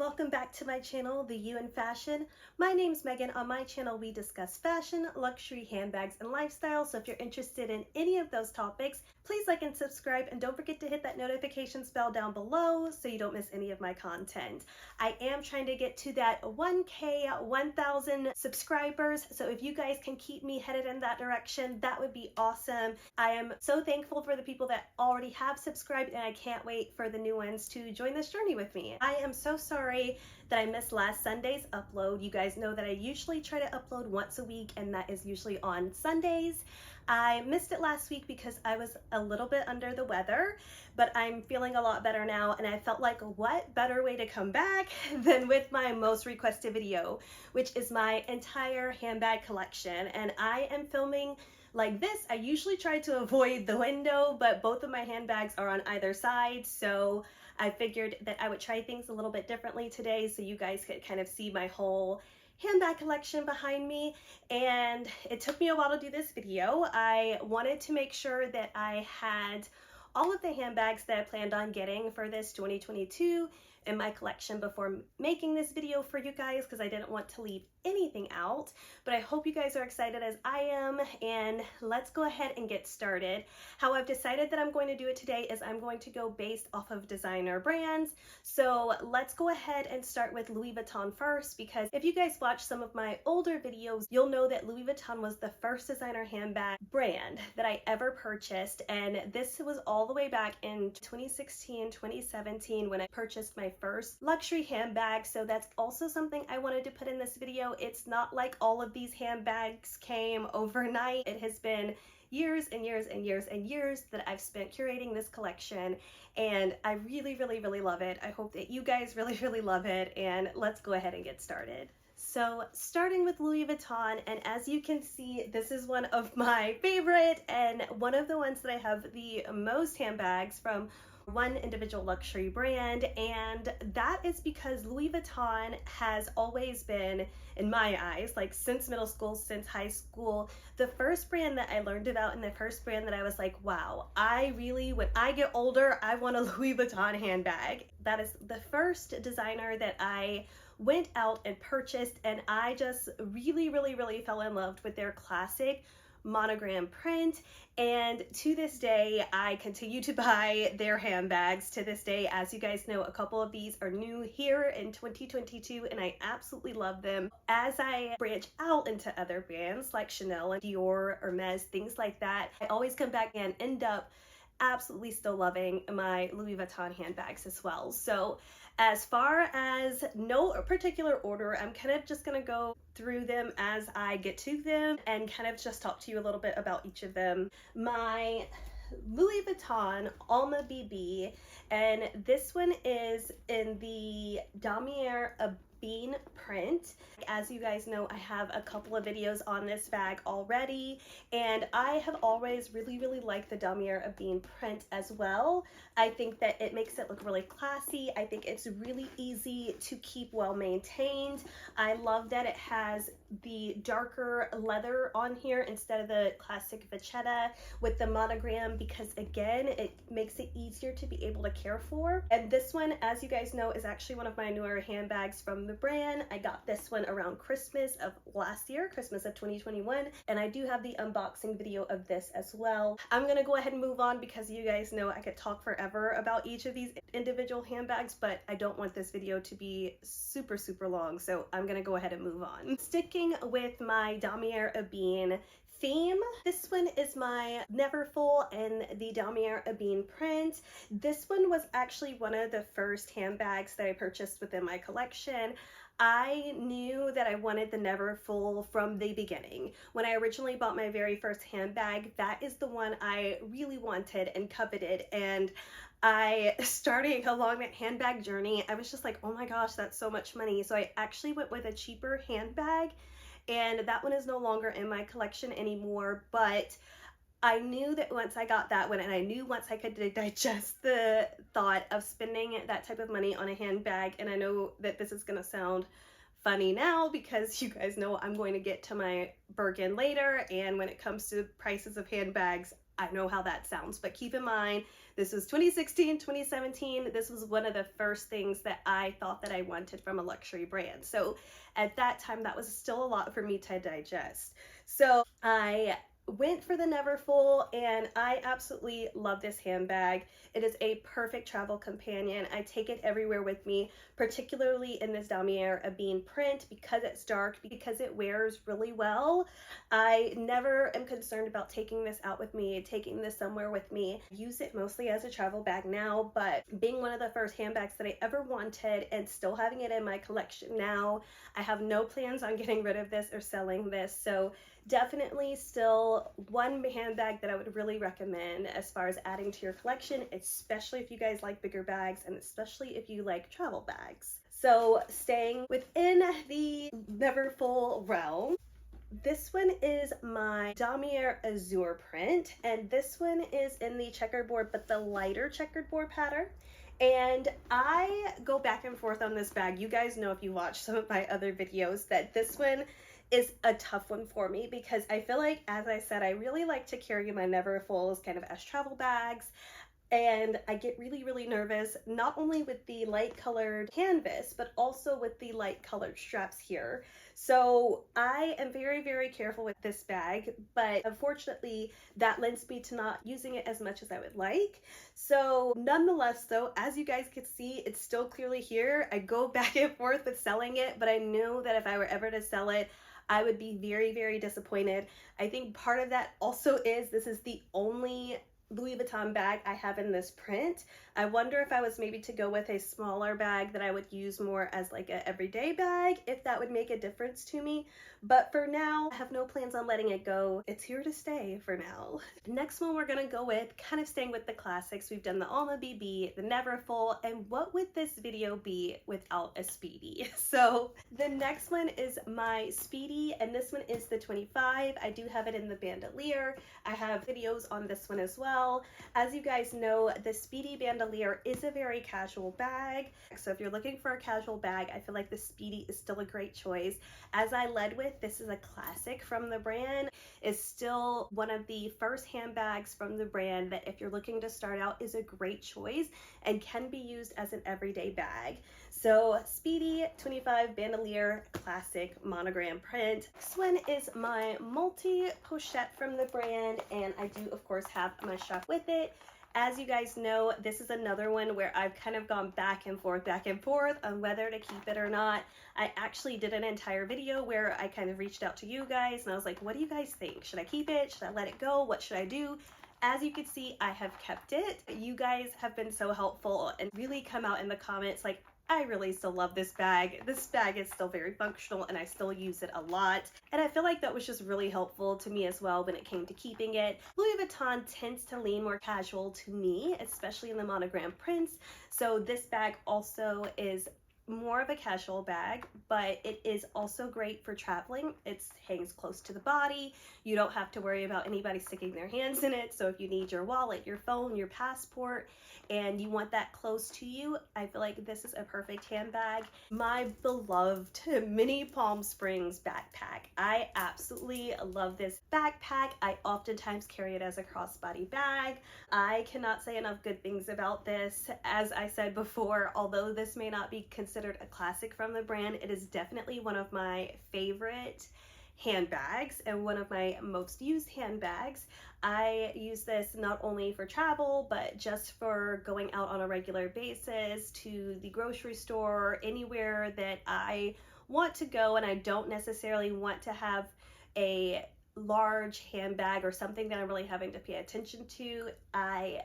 welcome back to my channel, The You in Fashion. My name's Megan. On my channel, we discuss fashion, luxury, handbags, and lifestyle. So if you're interested in any of those topics, please like and subscribe, and don't forget to hit that notifications bell down below so you don't miss any of my content. I am trying to get to that 1K, 1,000 subscribers. So if you guys can keep me headed in that direction, that would be awesome. I am so thankful for the people that already have subscribed, and I can't wait for the new ones to join this journey with me. I am so sorry that I missed last Sunday's upload. You guys know that I usually try to upload once a week, and that is usually on Sundays. I missed it last week because I was a little bit under the weather, but I'm feeling a lot better now, and I felt like what better way to come back than with my most requested video, which is my entire handbag collection. And I am filming like this. I usually try to avoid the window, but both of my handbags are on either side, so I figured that I would try things a little bit differently today so you guys could kind of see my whole handbag collection behind me. And it took me a while to do this video. I wanted to make sure that I had all of the handbags that I planned on getting for this 2022 in my collection before making this video for you guys, because I didn't want to leave anything out. But I hope you guys are excited as I am, and let's go ahead and get started. How I've decided that I'm going to do it today is I'm going to go based off of designer brands. So let's go ahead and start with Louis Vuitton first, because if you guys watch some of my older videos, you'll know that Louis Vuitton was the first designer handbag brand that I ever purchased, and this was all the way back in 2016, 2017 when I purchased my first luxury handbag. So that's also something I wanted to put in this video. It's not like all of these handbags came overnight. It has been years and years and years and years that I've spent curating this collection, and I really love it. I hope that you guys really love it, and let's go ahead and get started. So starting with Louis Vuitton, and as you can see, this is one of my favorite and one of the ones that I have the most handbags from one individual luxury brand, and that is because Louis Vuitton has always been, in my eyes, like since middle school, since high school, the first brand that I learned about and the first brand that I was like, wow, I really, when I get older, I want a Louis Vuitton handbag. That is the first designer that I went out and purchased, and I just really fell in love with their classic monogram print, and to this day I continue to buy their handbags to this day. As you guys know, a couple of these are new here in 2022, and I absolutely love them. As I branch out into other brands like Chanel and Dior, Hermes, things like that, I always come back and end up absolutely still loving my Louis Vuitton handbags as well. So as far as no particular order, I'm kind of just gonna go through them as I get to them and kind of just talk to you a little bit about each of them. My Louis Vuitton Alma BB, and this one is in the Damier Bean print. As you guys know, I have a couple of videos on this bag already, and I have always really liked the Damier Bean print as well. I think that it makes it look really classy. I think it's really easy to keep well maintained. I love that it has the darker leather on here instead of the classic vachetta with the monogram, because again, it makes it easier to be able to care for. And this one, as you guys know, is actually one of my newer handbags from the brand. I got this one around Christmas of last year, Christmas of 2021, and I do have the unboxing video of this as well. I'm gonna go ahead and move on because you guys know I could talk forever about each of these individual handbags, but I don't want this video to be super long, so I'm gonna go ahead and move on. Sticking with my Damier Ebene theme, this one is my Neverfull in the Damier Ebene print. This one was actually one of the first handbags that I purchased within my collection. I knew that I wanted the Neverfull from the beginning. When I originally bought my very first handbag, that is the one I really wanted and coveted, and starting along that handbag journey, I was just like, oh my gosh, that's so much money. So I actually went with a cheaper handbag, and that one is no longer in my collection anymore. But I knew that once I got that one, and I knew once I could digest the thought of spending that type of money on a handbag, and I know that this is gonna sound funny now because you guys know I'm going to get to my Birkin later, and when it comes to prices of handbags, I know how that sounds. But keep in mind, this was 2016, 2017. This was one of the first things that I thought that I wanted from a luxury brand. So at that time, that was still a lot for me to digest. So I went for the Neverfull, and I absolutely love this handbag. It is a perfect travel companion. I take it everywhere with me, particularly in this damier bean print, because it's dark, because it wears really well. I never am concerned about taking this out with me, taking this somewhere with me. I use it mostly as a travel bag now, but being one of the first handbags that I ever wanted and still having it in my collection now, I have no plans on getting rid of this or selling this. So definitely still one handbag that I would really recommend as far as adding to your collection, especially if you guys like bigger bags and especially if you like travel bags. So staying within the Neverfull realm, this one is my damier azure print, and this one is in the checkerboard, but the lighter checkerboard pattern. And I go back and forth on this bag. You guys know if you watch some of my other videos that this one is a tough one for me because I feel like, as I said, I really like to carry my Neverfulls kind of as travel bags. And I get really, really nervous, not only with the light colored canvas, but also with the light colored straps here. So I am very, very careful with this bag, but unfortunately that lends me to not using it as much as I would like. So nonetheless though, as you guys can see, it's still clearly here. I go back and forth with selling it, but I know that if I were ever to sell it, I would be very, very disappointed. I think part of that also is this is the only Louis Vuitton bag I have in this print. I wonder if I was maybe to go with a smaller bag that I would use more as like an everyday bag, if that would make a difference to me. But for now, I have no plans on letting it go. It's here to stay for now. Next one we're gonna go with, kind of staying with the classics. We've done the Alma BB, the Neverfull, and what would this video be without a Speedy? So the next one is my Speedy, and this one is the 25. I do have it in the bandolier. I have videos on this one as well. As you guys know, the Speedy bandolier is a very casual bag. So if you're looking for a casual bag, I feel like the Speedy is still a great choice. As I led with, this is a classic from the brand. It's still one of the first handbags from the brand that if you're looking to start out is a great choice and can be used as an everyday bag. So Speedy 25 bandolier classic monogram print. This one is my multi-pochette from the brand, and I do of course have my strap with it. As you guys know, this is another one where I've kind of gone back and forth on whether to keep it or not. I actually did an entire video where I kind of reached out to you guys and I was like, what do you guys think? Should I keep it? Should I let it go? What should I do? As you can see, I have kept it. You guys have been so helpful and really come out in the comments like, I really still love this bag. This bag is still very functional and I still use it a lot. And I feel like that was just really helpful to me as well when it came to keeping it. Louis Vuitton tends to lean more casual to me, especially in the monogram prints. So this bag also is more of a casual bag, but it is also great for traveling. It hangs close to the body. You don't have to worry about anybody sticking their hands in it. So if you need your wallet, your phone, your passport, and you want that close to you, I feel like this is a perfect handbag. My beloved mini Palm Springs backpack. I absolutely love this backpack. I oftentimes carry it as a crossbody bag. I cannot say enough good things about this. As I said before, although this may not be considered a classic from the brand, it is definitely one of my favorite handbags and one of my most used handbags. I use this not only for travel, but just for going out on a regular basis to the grocery store, anywhere that I want to go and I don't necessarily want to have a large handbag or something that I'm really having to pay attention to. I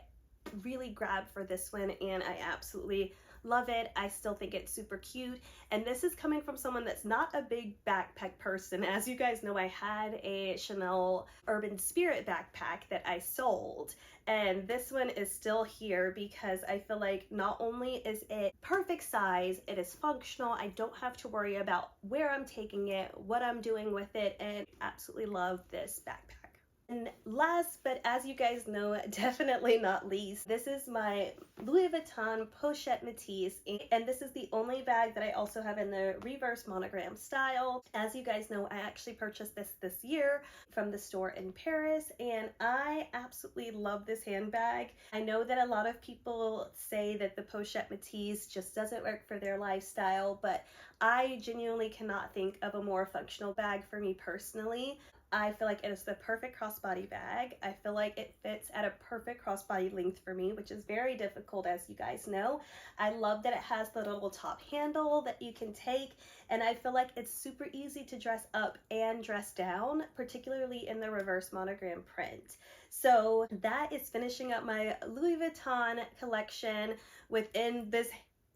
really grab for this one and I absolutely love it. I still think it's super cute, and this is coming from someone that's not a big backpack person. As you guys know, I had a Chanel Urban Spirit backpack that I sold, and this one is still here because I feel like not only is it perfect size, it is functional. I don't have to worry about where I'm taking it, what I'm doing with it, and I absolutely love this backpack. And last, but as you guys know, definitely not least, this is my Louis Vuitton Pochette Métis, and this is the only bag that I also have in the reverse monogram style. As you guys know, I actually purchased this year from the store in Paris, and I absolutely love this handbag. I know that a lot of people say that the Pochette Métis just doesn't work for their lifestyle, but I genuinely cannot think of a more functional bag for me personally. I feel like it is the perfect crossbody bag. I feel like it fits at a perfect crossbody length for me, which is very difficult, as you guys know. I love that it has the little top handle that you can take, and I feel like it's super easy to dress up and dress down, particularly in the reverse monogram print. So that is finishing up my Louis Vuitton collection within this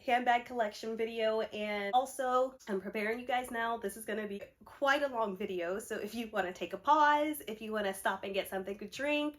handbag collection video. And also, I'm preparing you guys now, this is going to be quite a long video, so if you want to take a pause, if you want to stop and get something to drink,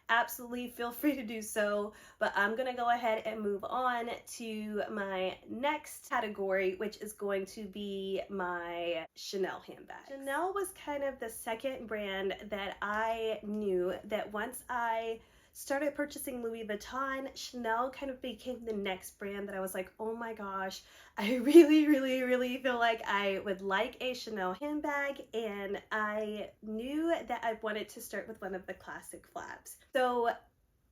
absolutely feel free to do so. But I'm gonna go ahead and move on to my next category, which is going to be my Chanel handbag. Chanel was kind of the second brand that I knew that once I started purchasing Louis Vuitton, Chanel kind of became the next brand that I was like, oh my gosh, I really feel like I would like a Chanel handbag, and I knew that I wanted to start with one of the classic flaps. So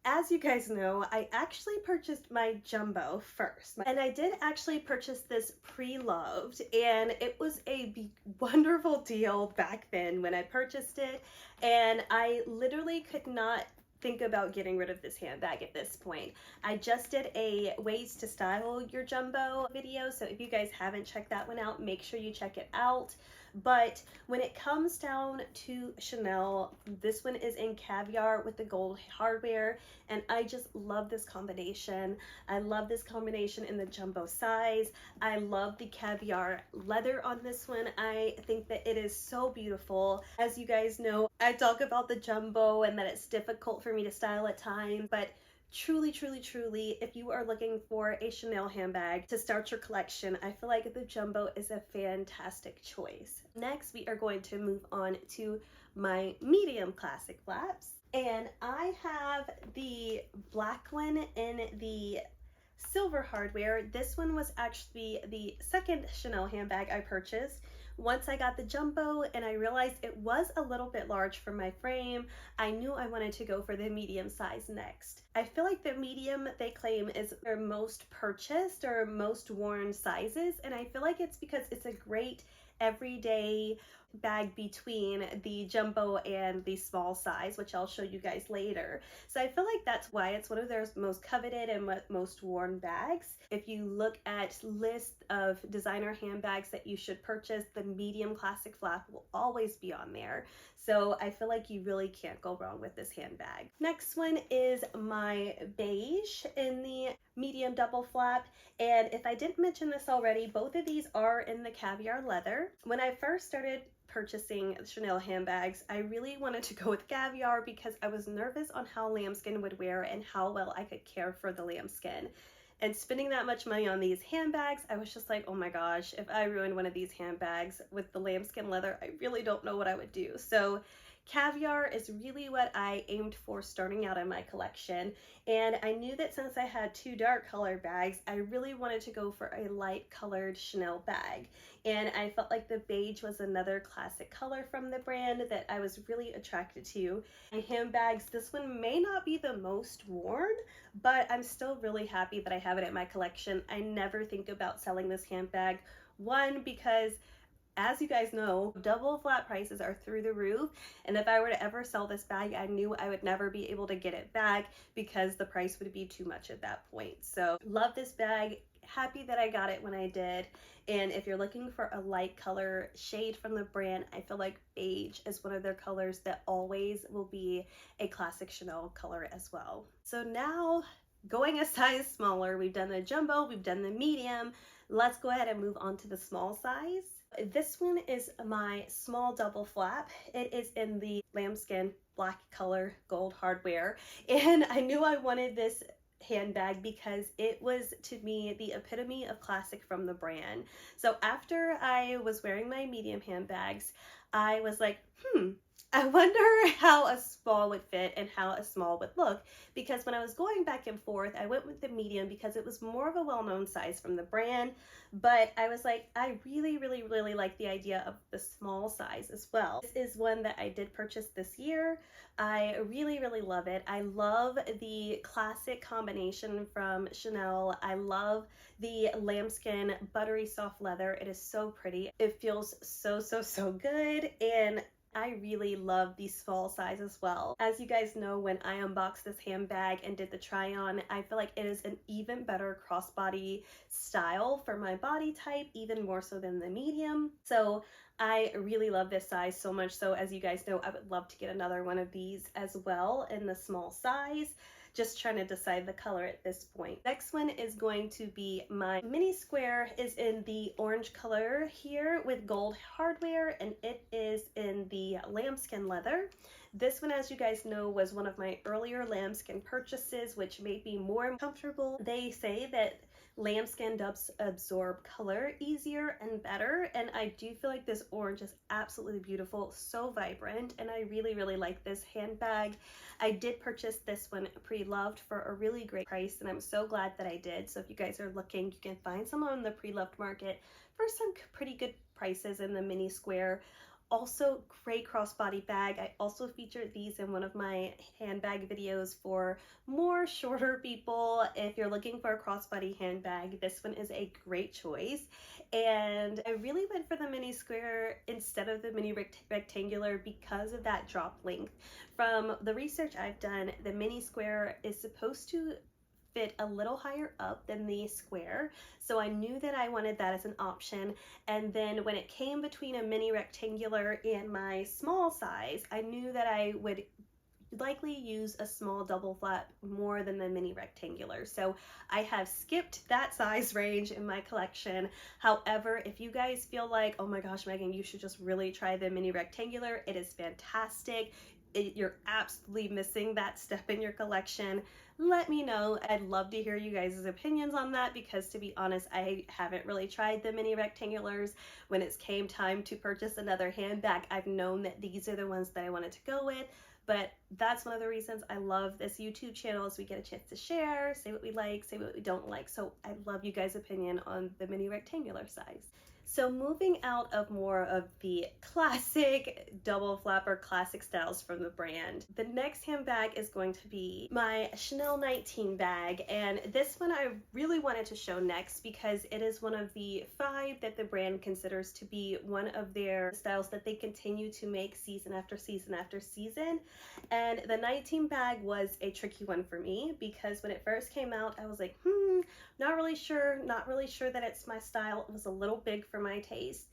as you guys know, I actually purchased my jumbo first, and I did actually purchase this pre-loved, and it was a wonderful deal back then when I purchased it, and I literally could not think about getting rid of this handbag at this point. I just did a ways to style your jumbo video, so if you guys haven't checked that one out, make sure you check it out. But when it comes down to Chanel, this one is in caviar with the gold hardware, and I just love this combination. I love this combination in the jumbo size. I love the caviar leather on this one. I think that it is so beautiful. As you guys know, I talk about the jumbo and that it's difficult for me to style at times, but truly, if you are looking for a Chanel handbag to start your collection, I feel like the jumbo is a fantastic choice. Next, we are going to move on to my medium classic flaps, and I have the black one in the silver hardware. This one was actually the second Chanel handbag I purchased. Once I got the jumbo and I realized it was a little bit large for my frame, I knew I wanted to go for the medium size next. I feel like the medium, they claim, is their most purchased or most worn sizes, and I feel like it's because it's a great everyday bag between the jumbo and the small size, which I'll show you guys later. So I feel like that's why it's one of their most coveted and most worn bags. If you look at lists of designer handbags that you should purchase, the medium classic flap will always be on there. So I feel like you really can't go wrong with this handbag. Next one is my beige in the medium double flap. And if I didn't mention this already, both of these are in the caviar leather. When I first started purchasing Chanel handbags, I really wanted to go with caviar because I was nervous on how lambskin would wear and how well I could care for the lambskin. And spending that much money on these handbags, I was just like, oh my gosh, if I ruined one of these handbags with the lambskin leather, I really don't know what I would do. So caviar is really what I aimed for starting out in my collection. And I knew that since I had two dark colored bags, I really wanted to go for a light colored Chanel bag. And I felt like the beige was another classic color from the brand that I was really attracted to. My handbags, this one may not be the most worn, but I'm still really happy that I have it in my collection. I never think about selling this handbag. One, because as you guys know, double flat prices are through the roof, and if I were to ever sell this bag, I knew I would never be able to get it back because the price would be too much at that point. So love this bag, happy that I got it when I did. And if you're looking for a light color shade from the brand, I feel like beige is one of their colors that always will be a classic Chanel color as well. So now, going a size smaller, we've done the jumbo, we've done the medium. Let's go ahead and move on to the small size. This one is my small double flap. It is in the lambskin black color gold hardware, and I knew I wanted this handbag because it was, to me, the epitome of classic from the brand. So after I was wearing my medium handbags, I was like, I wonder how a small would fit and how a small would look, because when I was going back and forth, I went with the medium because it was more of a well-known size from the brand, but I was like, I really like the idea of the small size as well. This is one that I did purchase this year. I really love it. I love the classic combination from Chanel. I love the lambskin buttery soft leather. It is so pretty. It feels so good, and I really love the small size as well. As you guys know, when I unboxed this handbag and did the try on, I feel like it is an even better crossbody style for my body type, even more so than the medium. So I really love this size, so much so, as you guys know, I would love to get another one of these as well in the small size. Just trying to decide the color at this point. Next one is going to be my mini square. Is in the orange color here with gold hardware, and it is in the lambskin leather. This one, as you guys know, was one of my earlier lambskin purchases, which made me more comfortable. They say that lambskin does absorb color easier and better, and I do feel like this orange is absolutely beautiful, so vibrant, and I really like this handbag. I did purchase this one pre-loved for a really great price, and I'm so glad that I did. So if you guys are looking, you can find some on the pre-loved market for some pretty good prices in the mini square. Also, great crossbody bag. I also featured these in one of my handbag videos for more shorter people. If you're looking for a crossbody handbag, this one is a great choice. And I really went for the mini square instead of the mini rectangular because of that drop length. From the research I've done, the mini square is supposed to fit a little higher up than the square, so I knew that I wanted that as an option. And then when it came between a mini rectangular and my small size, I knew that I would likely use a small double flap more than the mini rectangular, so I have skipped that size range in my collection. However, if you guys feel like, oh my gosh, Megan, you should just really try the mini rectangular, it is fantastic. You're absolutely missing that step in your collection, let me know. I'd love to hear you guys' opinions on that, because to be honest, I haven't really tried the mini rectangulars. When it's came time to purchase another handbag, I've known that these are the ones that I wanted to go with. But that's one of the reasons I love this YouTube channel, is we get a chance to share, say what we like, say what we don't like. So I love you guys' opinion on the mini rectangular size. So moving out of more of the classic double flapper classic styles from the brand, the next handbag is going to be my Chanel 19 bag. And this one I really wanted to show next because it is one of the 5 that the brand considers to be one of their styles that they continue to make season after season after season. And the 19 bag was a tricky one for me because when it first came out, I was like, not really sure that it's my style. It was a little big for my taste.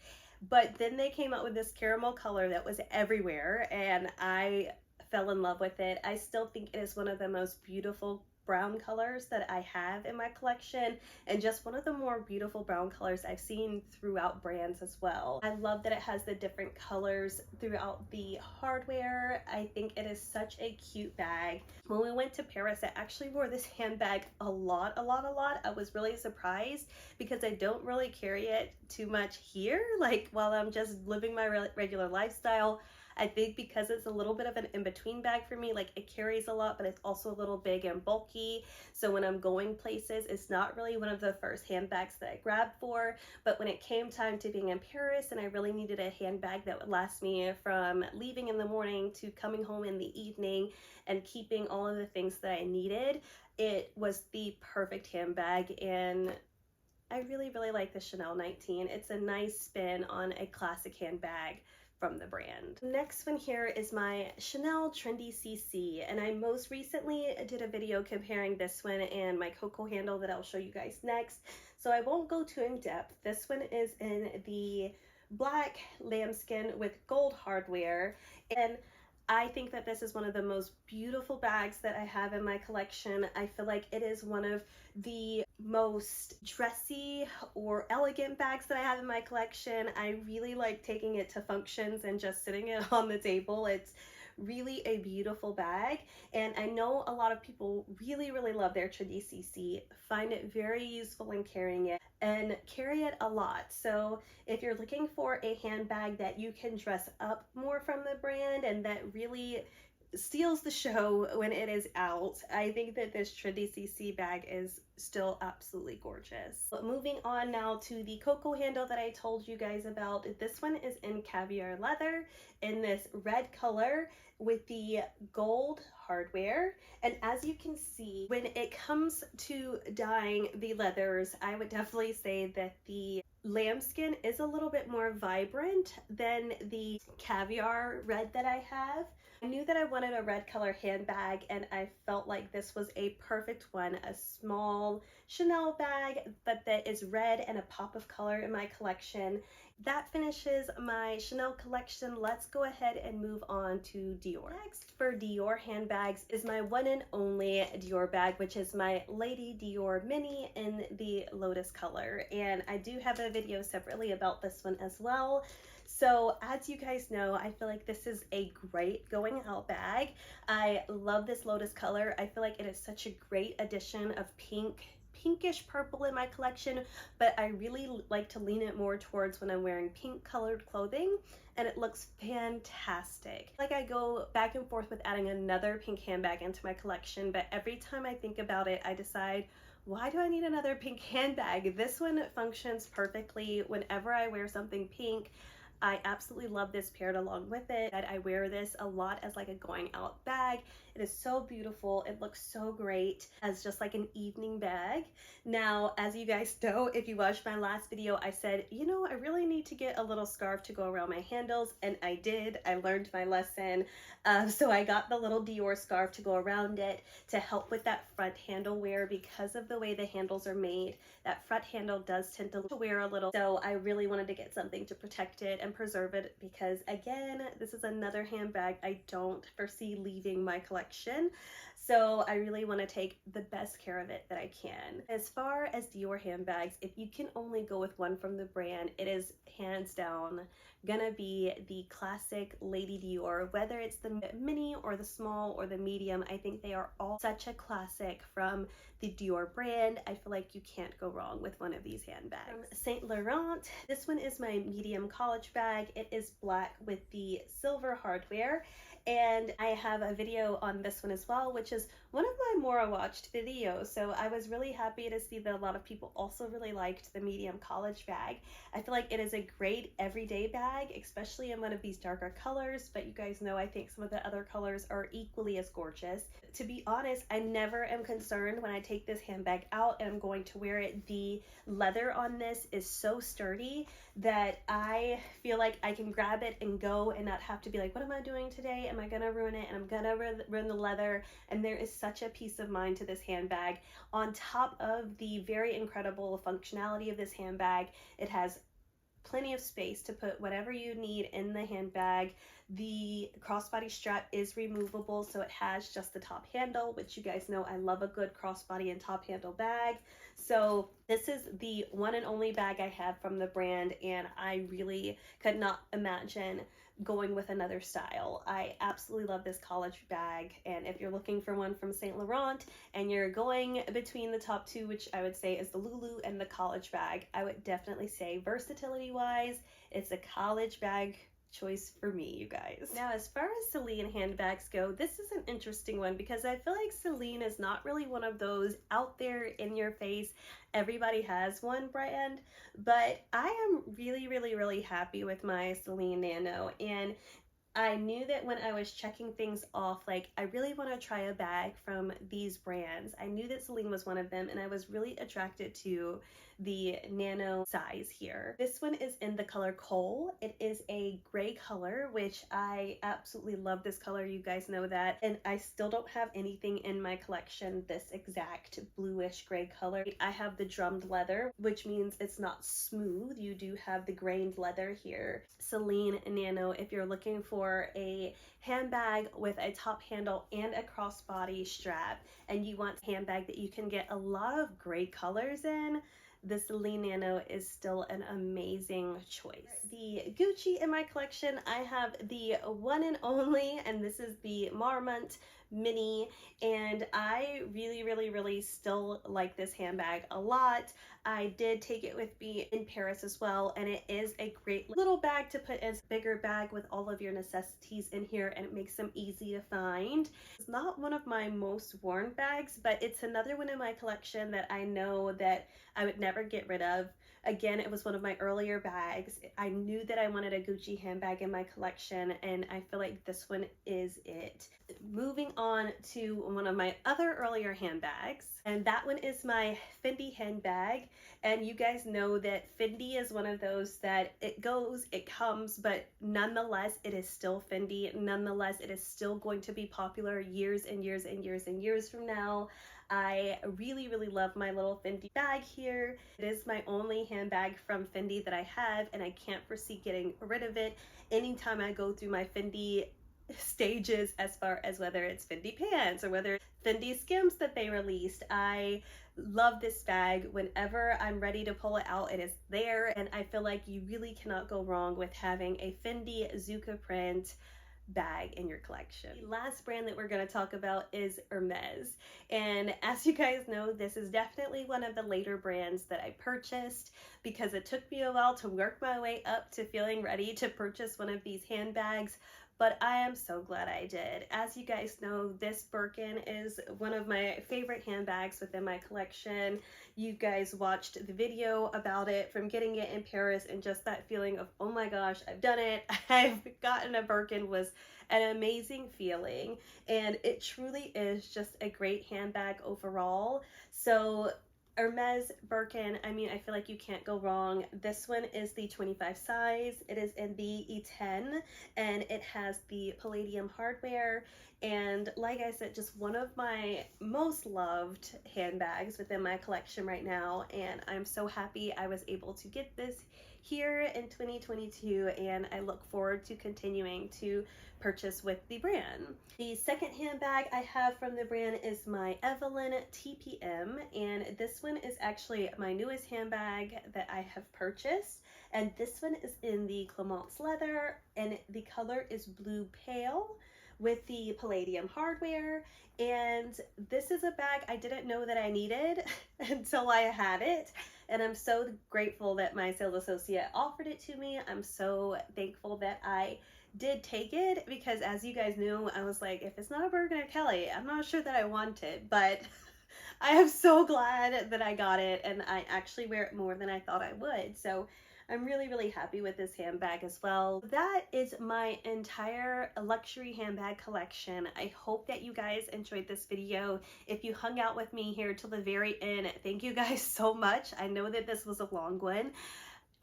But then they came out with this caramel color that was everywhere, and I fell in love with it. I still think it is one of the most beautiful brown colors that I have in my collection, and just one of the more beautiful brown colors I've seen throughout brands as well. I love that it has the different colors throughout the hardware. I think it is such a cute bag. When we went to Paris, I actually wore this handbag a lot. I was really surprised because I don't really carry it too much here, like while I'm just living my regular lifestyle. I think because it's a little bit of an in-between bag for me, like it carries a lot, but it's also a little big and bulky. So when I'm going places, it's not really one of the first handbags that I grabbed for. But when it came time to being in Paris and I really needed a handbag that would last me from leaving in the morning to coming home in the evening and keeping all of the things that I needed, it was the perfect handbag. And I really like the Chanel 19. It's a nice spin on a classic handbag from the brand. Next one here is my Chanel Trendy CC, and I most recently did a video comparing this one and my Coco handle that I'll show you guys next, so I won't go too in depth. This one is in the black lambskin with gold hardware, and I think that this is one of the most beautiful bags that I have in my collection. I feel like it is one of the most dressy or elegant bags that I have in my collection. I really like taking it to functions and just sitting it on the table. It's really a beautiful bag, and I know a lot of people really love their trendy CC, find it very useful in carrying it and carry it a lot. So if you're looking for a handbag that you can dress up more from the brand and that really steals the show when it is out, I think that this trendy CC bag is still absolutely gorgeous. But moving on now to the Coco handle that I told you guys about. This one is in caviar leather in this red color with the gold hardware. And as you can see, when it comes to dyeing the leathers, I would definitely say that the lambskin is a little bit more vibrant than the caviar red that I have. I knew that I wanted a red color handbag, and I felt like this was a perfect one, a small Chanel bag, but that is red and a pop of color in my collection. That finishes my Chanel collection. Let's go ahead and move on to Dior. Next for Dior handbags is my one and only Dior bag, which is my Lady Dior Mini in the Lotus color. And I do have a video separately about this one as well. So as you guys know, I feel like this is a great going out bag. I love this Lotus color. I feel like it is such a great addition of pinkish purple in my collection, but I really like to lean it more towards when I'm wearing pink colored clothing, and it looks fantastic. Like I go back and forth with adding another pink handbag into my collection, but every time I think about it, I decide, why do I need another pink handbag? This one functions perfectly whenever I wear something pink. I absolutely love this paired along with it. I wear this a lot as like a going out bag. It is so beautiful. It looks so great as just like an evening bag. Now, as you guys know, if you watched my last video, I said, you know, I really need to get a little scarf to go around my handles, and I did. I learned my lesson. So I got the little Dior scarf to go around it to help with that front handle wear. Because of the way the handles are made, that front handle does tend to wear a little. So I really wanted to get something to protect it and preserve it, because again, this is another handbag I don't foresee leaving my collection. So I really want to take the best care of it that I can. As far as Dior handbags, if you can only go with one from the brand, it is hands down gonna be the classic Lady Dior. Whether it's the mini or the small or the medium, I think they are all such a classic from the Dior brand. I feel like you can't go wrong with one of these handbags. From Saint Laurent, this one is my medium college bag. It is black with the silver hardware, and I have a video on this one as well, which is one of my more watched videos. So I was really happy to see that a lot of people also really liked the medium college bag. I feel like it is a great everyday bag, especially in one of these darker colors, but you guys know I think some of the other colors are equally as gorgeous. To be honest, I never am concerned when I take this handbag out and I'm going to wear it. The leather on this is so sturdy that I feel like I can grab it and go and not have to be like, what am I doing today? Am I gonna ruin it? And I'm gonna ruin the leather. And there is such a peace of mind to this handbag. On top of the very incredible functionality of this handbag, it has plenty of space to put whatever you need in the handbag. The crossbody strap is removable, so it has just the top handle, which you guys know I love a good crossbody and top handle bag. So this is the one and only bag I have from the brand, and I really could not imagine going with another style. I absolutely love this college bag, and if you're looking for one from Saint Laurent and you're going between the top two, which I would say is the Lulu and the college bag, I would definitely say versatility wise, it's a college bag choice for me, you guys. Now, as far as Celine handbags go, this is an interesting one because I feel like Celine is not really one of those out there in your face, everybody has one brand, but I am really happy with my Celine Nano, and I knew that when I was checking things off, like I really want to try a bag from these brands. I knew that Celine was one of them, and I was really attracted to the nano size here. This one is in the color coal. It is a gray color, which I absolutely love this color. You guys know that. And I still don't have anything in my collection this exact bluish gray color. I have the drummed leather, which means it's not smooth. You do have the grained leather here. Celine Nano, if you're looking for a handbag with a top handle and a crossbody strap, and you want a handbag that you can get a lot of great colors in, the Celine Nano is still an amazing choice. The Gucci in my collection, I have the one and only, and this is the Marmont Mini, and I really still like this handbag a lot. I did take it with me in Paris as well, and it is a great little bag to put as a bigger bag with all of your necessities in here, and it makes them easy to find. It's not one of my most worn bags, but it's another one in my collection that I know that I would never get rid of. Again, it was one of my earlier bags. I knew that I wanted a Gucci handbag in my collection, and I feel like this one is it. Moving on to one of my other earlier handbags, and that one is my Fendi handbag. And you guys know that Fendi is one of those that it goes, it comes, but nonetheless, it is still Fendi. Nonetheless, it is still going to be popular years and years from now. I really love my little Fendi bag here. It is my only handbag from Fendi that I have, and I can't foresee getting rid of it anytime I go through my Fendi stages, as far as whether it's Fendi pants or whether it's Fendi skims that they released. I love this bag. Whenever I'm ready to pull it out, it is there, and I feel like you really cannot go wrong with having a Fendi Zucca print bag in your collection. The last brand that we're going to talk about is Hermes, and as you guys know, this is definitely one of the later brands that I purchased because it took me a while to work my way up to feeling ready to purchase one of these handbags. But I am so glad I did. As you guys know, this Birkin is one of my favorite handbags within my collection. You guys watched the video about it, from getting it in Paris, and just that feeling of, oh my gosh, I've done it. I've gotten a Birkin was an amazing feeling. And it truly is just a great handbag overall. So Hermes Birkin, I mean, I feel like you can't go wrong. This one is the 25 size. It is in the E10, and it has the palladium hardware. And like I said, just one of my most loved handbags within my collection right now. And I'm so happy I was able to get this here in 2022, and I look forward to continuing to purchase with the brand. The second handbag I have from the brand is my Evelyn TPM, and this one is actually my newest handbag that I have purchased, and this one is in the Clemence leather, and the color is blue pale with the palladium hardware. And this is a bag I didn't know that I needed until I had it, and I'm so grateful that my sales associate offered it to me. I'm so thankful that I did take it, because as you guys knew, I was like, if it's not a Birkin or Kelly, I'm not sure that I want it. But I am so glad that I got it, and I actually wear it more than I thought I would. So I'm really happy with this handbag as well. That is my entire luxury handbag collection. I hope that you guys enjoyed this video. If you hung out with me here till the very end, thank you guys so much. I know that this was a long one.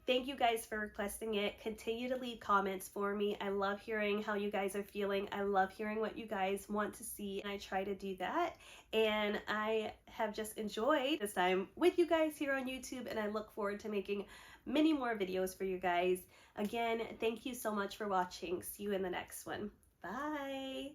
Thank you guys for requesting it. Continue to leave comments for me. I love hearing how you guys are feeling. I love hearing what you guys want to see, and I try to do that. And I have just enjoyed this time with you guys here on YouTube, and I look forward to making many more videos for you guys. Again, thank you so much for watching. See you in the next one. Bye!